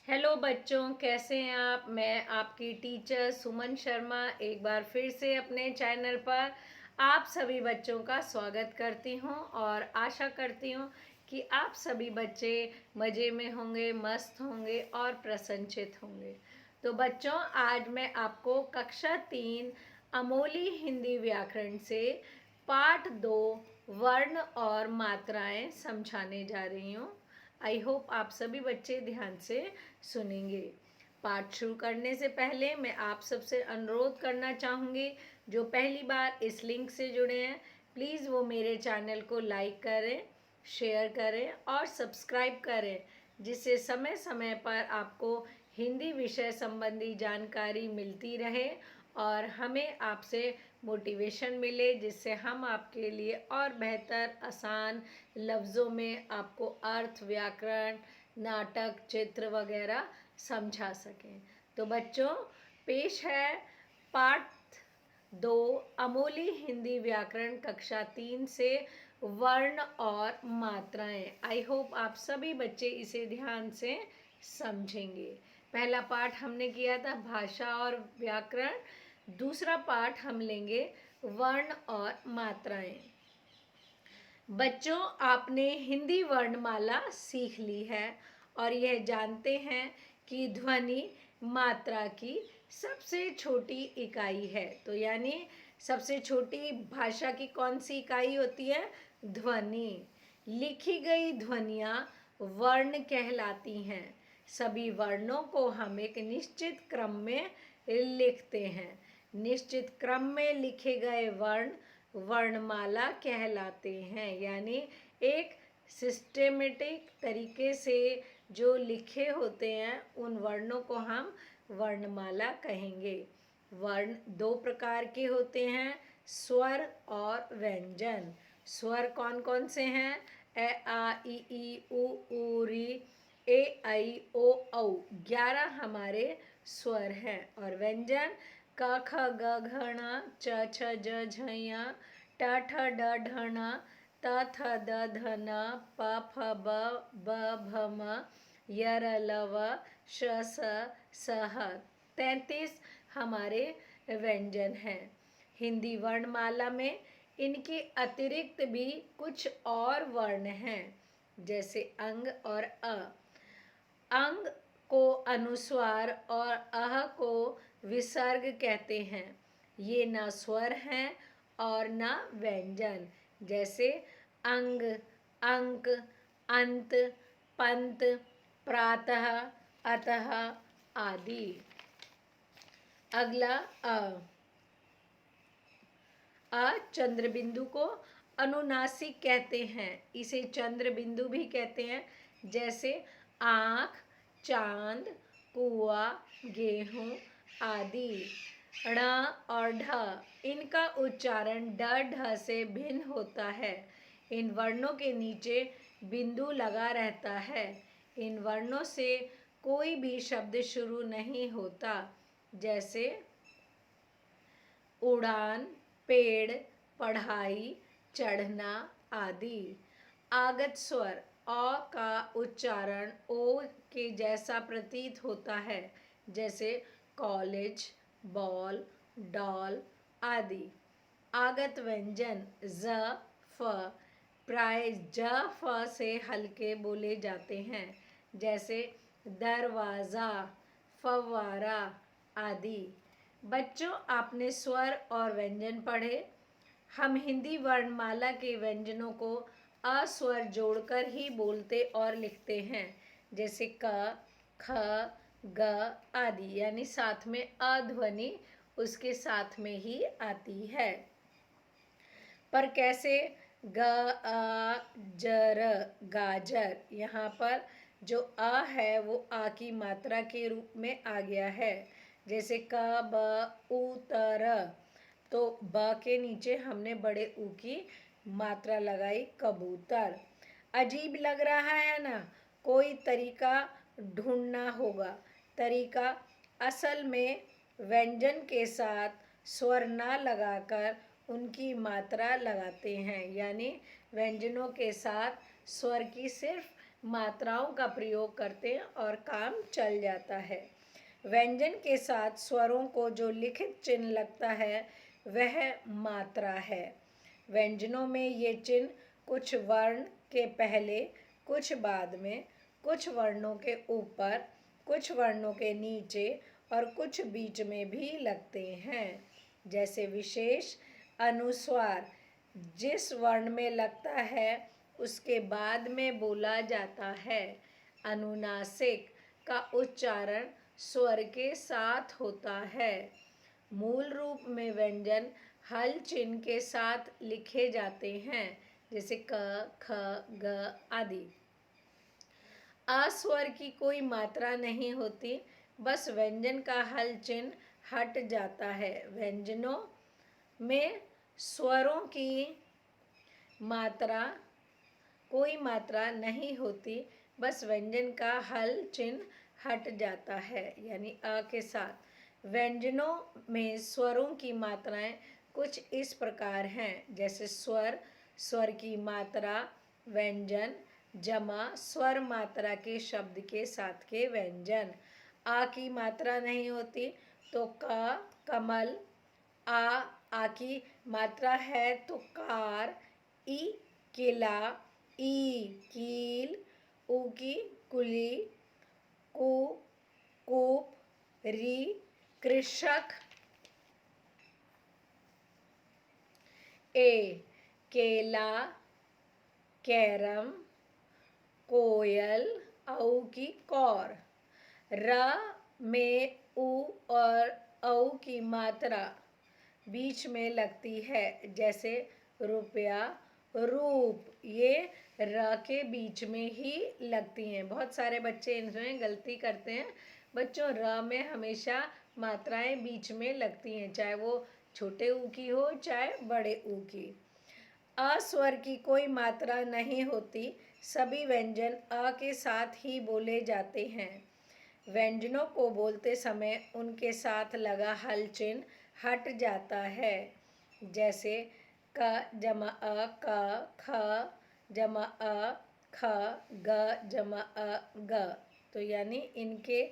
Hello बच्चों, कैसे हैं आप। मैं आपकी टीचर सुमन शर्मा एक बार फिर से अपने चैनल पर आप सभी बच्चों का स्वागत करती हूं और आशा करती हूं कि आप सभी बच्चे मज़े में होंगे, मस्त होंगे और प्रसन्नचित होंगे। तो बच्चों, आज मैं आपको कक्षा 3 अमोली हिंदी व्याकरण से पाठ 2 वर्ण और मात्राएं समझाने जा रही हूँ। आई होप आप सभी बच्चे ध्यान से सुनेंगे। पाठ शुरू करने से पहले मैं आप सबसे अनुरोध करना चाहूँगी, जो पहली बार इस लिंक से जुड़े हैं प्लीज़ वो मेरे चैनल को लाइक करें, शेयर करें और सब्सक्राइब करें, जिससे समय समय पर आपको हिंदी विषय संबंधी जानकारी मिलती रहे और हमें आपसे मोटिवेशन मिले, जिससे हम आपके लिए और बेहतर आसान लफ्ज़ों में आपको अर्थ, व्याकरण, नाटक, चित्र वगैरह समझा सकें। तो बच्चों, पेश है पाठ 2 अमोली हिंदी व्याकरण कक्षा 3 से वर्ण और मात्राएं। आई होप आप सभी बच्चे इसे ध्यान से समझेंगे। पहला पाठ हमने किया था भाषा और व्याकरण, दूसरा पाठ हम लेंगे वर्ण और मात्राएं। बच्चों, आपने हिंदी वर्णमाला सीख ली है और यह जानते हैं कि ध्वनि मात्रा की सबसे छोटी इकाई है। तो यानी सबसे छोटी भाषा की कौन सी इकाई होती है? ध्वनि। लिखी गई ध्वनियाँ वर्ण कहलाती हैं। सभी वर्णों को हम एक निश्चित क्रम में लिखते हैं। निश्चित क्रम में लिखे गए वर्ण वर्णमाला कहलाते हैं। यानी एक सिस्टेमेटिक तरीके से जो लिखे होते हैं उन वर्णों को हम वर्णमाला कहेंगे। वर्ण दो प्रकार के होते हैं, स्वर और व्यंजन। स्वर कौन कौन से हैं? ए आ इ ई उ ऊ री ए आई ओ औ 11 हमारे स्वर हैं। और व्यंजन क ख ग घ ङ च छ ज झ ञ ट ठ ड ढ ण त थ द ध न प फ ब भ भ म य र ल व श स स ह 33 हमारे व्यंजन हैं। हिंदी वर्णमाला में इनके अतिरिक्त भी कुछ और वर्ण हैं, जैसे अंग और अ। अंग को अनुस्वार और अह को विसर्ग कहते हैं। ये ना स्वर हैं और ना व्यंजन, जैसे अंग, अंक, अंत, पंत, प्रातः, अतः आदि। अगला अ चंद्र बिंदु को अनुनासिक कहते हैं। इसे चंद्र बिंदु भी कहते हैं, जैसे आँख, चांद, कुआ, गेहूं आदि। ण और ढ, इनका उच्चारण ड ढ से भिन्न होता है। इन वर्णों के नीचे बिंदु लगा रहता है। इन वर्णों से कोई भी शब्द शुरू नहीं होता, जैसे उड़ान, पेड़, पढ़ाई, चढ़ना आदि। आगत स्वर अ का उच्चारण ओ के जैसा प्रतीत होता है, जैसे कॉलेज, बॉल, डॉल आदि। आगत व्यंजन ज, फ प्राय ज फ से हल्के बोले जाते हैं, जैसे दरवाज़ा, फव्वारा आदि। बच्चों, आपने स्वर और व्यंजन पढ़े। हम हिंदी वर्णमाला के व्यंजनों को अस्वर जोड़कर ही बोलते और लिखते हैं, जैसे क, ख, ग आदि। यानी साथ में अ ध्वनि उसके साथ में ही आती है। पर कैसे? ग, आ, जर, गाजर। यहाँ पर जो अ है वो आ की मात्रा के रूप में आ गया है, जैसे क, ब, उ, त, र। तो ब के नीचे हमने बड़े ऊ की मात्रा लगाई, कबूतर। अजीब लग रहा है ना? कोई तरीका ढूंढना होगा। तरीका असल में व्यंजन के साथ स्वर ना लगाकर उनकी मात्रा लगाते हैं, यानी व्यंजनों के साथ स्वर की सिर्फ मात्राओं का प्रयोग करते हैं और काम चल जाता है। व्यंजन के साथ स्वरों को जो लिखित चिन्ह लगता है वह मात्रा है। व्यंजनों में ये चिन्ह कुछ वर्ण के पहले, कुछ बाद में, कुछ वर्णों के ऊपर, कुछ वर्णों के नीचे और कुछ बीच में भी लगते हैं। जैसे विशेष अनुस्वार जिस वर्ण में लगता है उसके बाद में बोला जाता है। अनुनासिक का उच्चारण स्वर के साथ होता है। मूल रूप में व्यंजन हल चिन्ह के साथ लिखे जाते हैं, जैसे क, ख, ग आदि। अस्वर की कोई मात्रा नहीं होती, बस व्यंजन का हल चिन्ह हट जाता है। व्यंजनों में स्वरों की मात्रा कोई मात्रा नहीं होती, बस व्यंजन का हल चिन्ह हट जाता है, यानी अ के साथ। व्यंजनों में स्वरों की मात्राएं कुछ इस प्रकार हैं, जैसे स्वर, स्वर की मात्रा, व्यंजन, जमा स्वर मात्रा के शब्द के साथ के व्यंजन। आ की मात्रा नहीं होती तो क, कमल। आ की मात्रा है तो कार, ई किला, ई कील, उ की कुली, कु कूप, री कृषक, ए केला, कैरम, कोयल, औ की कौर। र में उ और औ की मात्रा बीच में लगती है, जैसे रुपया, रूप। ये र के बीच में ही लगती हैं। बहुत सारे बच्चे इनमें गलती करते हैं। बच्चों, र में हमेशा मात्राएं बीच में लगती हैं, चाहे वो छोटे ऊ की हो चाहे बड़े ऊ की। अस्वर की कोई मात्रा नहीं होती, सभी व्यंजन अ के साथ ही बोले जाते हैं। व्यंजनों को बोलते समय उनके साथ लगा हल चिन्ह हट जाता है, जैसे क जमा अ क, ख जमा अ ख, ग जमा अ ग। तो यानी इनके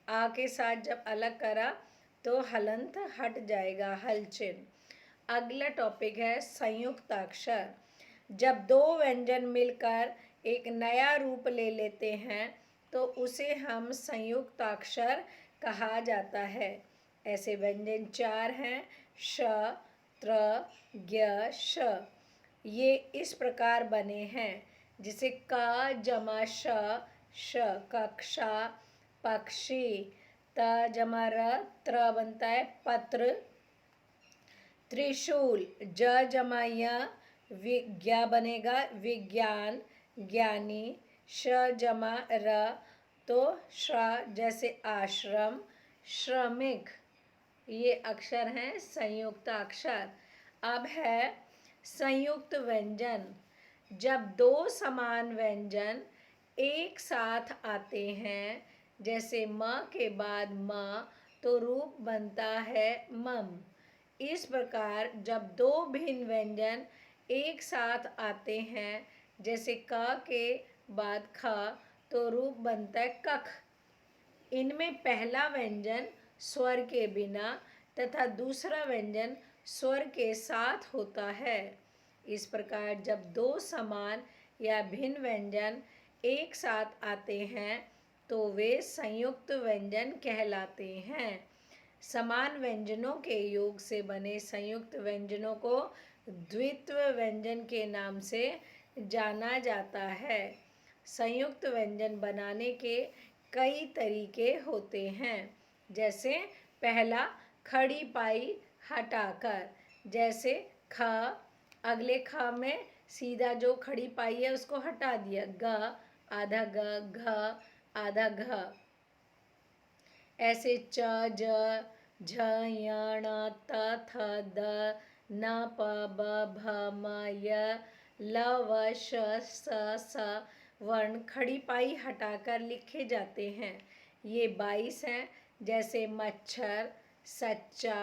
आ के साथ जब अलग करा तो हलंत हट जाएगा, हल चिन्ह। अगला टॉपिक है संयुक्ताक्षर। जब दो व्यंजन मिलकर एक नया रूप ले लेते हैं तो उसे हम संयुक्ताक्षर कहा जाता है। ऐसे व्यंजन चार हैं, श, त्र, ज्ञ, श। ये इस प्रकार बने हैं, जिसे क जमा श, श कक्षा, पक्षी। त जमा र, त्र बनता है पत्र, त्रिशूल। ज जमा य, विज्ञा बनेगा विज्ञान, ज्ञानी। श जमा र तो श्र जैसे आश्रम, श्रमिक। ये अक्षर हैं संयुक्त अक्षर। अब है संयुक्त व्यंजन। जब दो समान व्यंजन एक साथ आते हैं, जैसे म के बाद म, तो रूप बनता है मम। इस प्रकार जब दो भिन्न व्यंजन एक साथ आते हैं, जैसे क के बाद ख, तो रूप बनता है कख। इनमें पहला व्यंजन स्वर के बिना तथा दूसरा व्यंजन स्वर के साथ होता है। इस प्रकार जब दो समान या भिन्न व्यंजन एक साथ आते हैं तो वे संयुक्त व्यंजन कहलाते हैं। समान व्यंजनों के योग से बने संयुक्त व्यंजनों को द्वित्व व्यंजन के नाम से जाना जाता है। संयुक्त व्यंजन बनाने के कई तरीके होते हैं, जैसे पहला खड़ी पाई हटाकर, जैसे ख, अगले ख में सीधा जो खड़ी पाई है उसको हटा दिया, ग आधा ग, घ आधा घ। ऐसे च, ज, झ, य, ण, त, थ, द, न, प, ब, भ, म, य, ल, व, श, स, स वर्ण खड़ी पाई हटाकर लिखे जाते हैं। ये 22 हैं, जैसे मच्छर, सच्चा,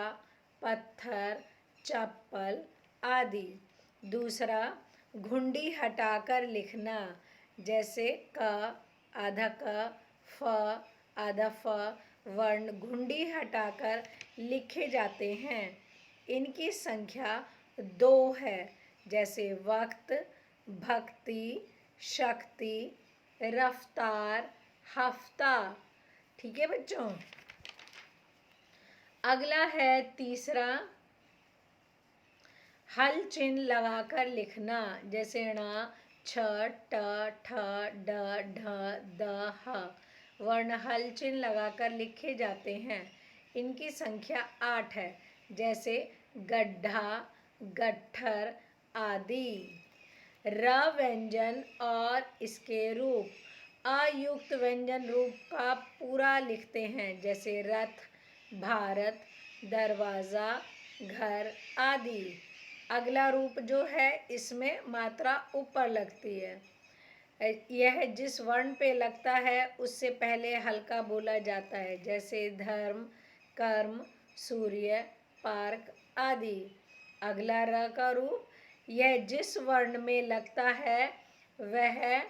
पत्थर, चप्पल आदि। दूसरा, घुंडी हटाकर लिखना, जैसे क, आधा क, फ, आधा फ वर्ण घुंडी हटाकर लिखे जाते हैं। इनकी संख्या 2 है, जैसे वक्त, भक्ति, शक्ति, रफ्तार, हफ्ता। ठीक है बच्चों। अगला है तीसरा, हल चिन्ह लगाकर लिखना, जैसे ण, छ, ट, ठ, ड, ढ, द, ह वर्ण हल चिन्ह लगाकर लिखे जाते हैं। इनकी संख्या 8 है, जैसे गड्ढा, गट्ठर आदि। र व्यंजन और इसके रूप, अयुक्त व्यंजन रूप का पूरा लिखते हैं, जैसे रथ, भारत, दरवाज़ा, घर आदि। अगला रूप जो है इसमें मात्रा ऊपर लगती है। यह जिस वर्ण पे लगता है उससे पहले हल्का बोला जाता है, जैसे धर्म, कर्म, सूर्य, पार्क आदि। अगला र का रूप, यह जिस वर्ण में लगता है वह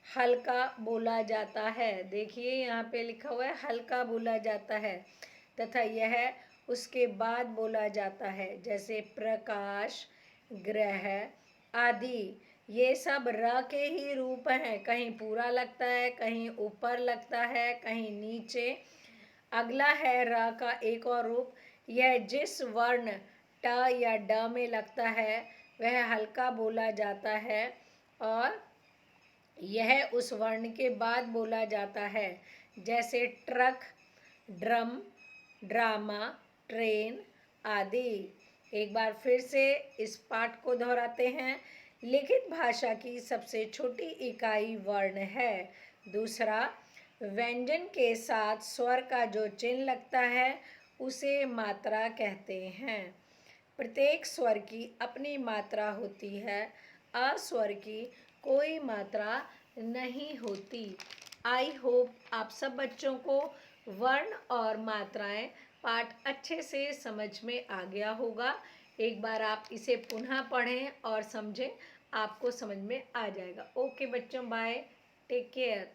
हल्का बोला जाता है। देखिए यहाँ पे लिखा हुआ है हल्का बोला जाता है, तथा यह उसके बाद बोला जाता है, जैसे प्रकाश, ग्रह आदि। ये सब र के ही रूप हैं, कहीं पूरा लगता है, कहीं ऊपर लगता है, कहीं नीचे। अगला है र का एक और रूप, यह जिस वर्ण ट या ड में लगता है वह हल्का बोला जाता है और यह उस वर्ण के बाद बोला जाता है, जैसे ट्रक, ड्रम, ड्रामा, ट्रेन आदि। एक बार फिर से इस पाठ को दोहराते हैं। लिखित भाषा की सबसे छोटी इकाई वर्ण है। दूसरा, व्यंजन के साथ स्वर का जो चिन्ह लगता है उसे मात्रा कहते हैं। प्रत्येक स्वर की अपनी मात्रा होती है, अस्वर की कोई मात्रा नहीं होती। आई होप आप सब बच्चों को वर्ण और मात्राएं पाठ अच्छे से समझ में आ गया होगा। एक बार आप इसे पुनः पढ़ें और समझें, आपको समझ में आ जाएगा। ओके बच्चों, बाय, टेक केयर।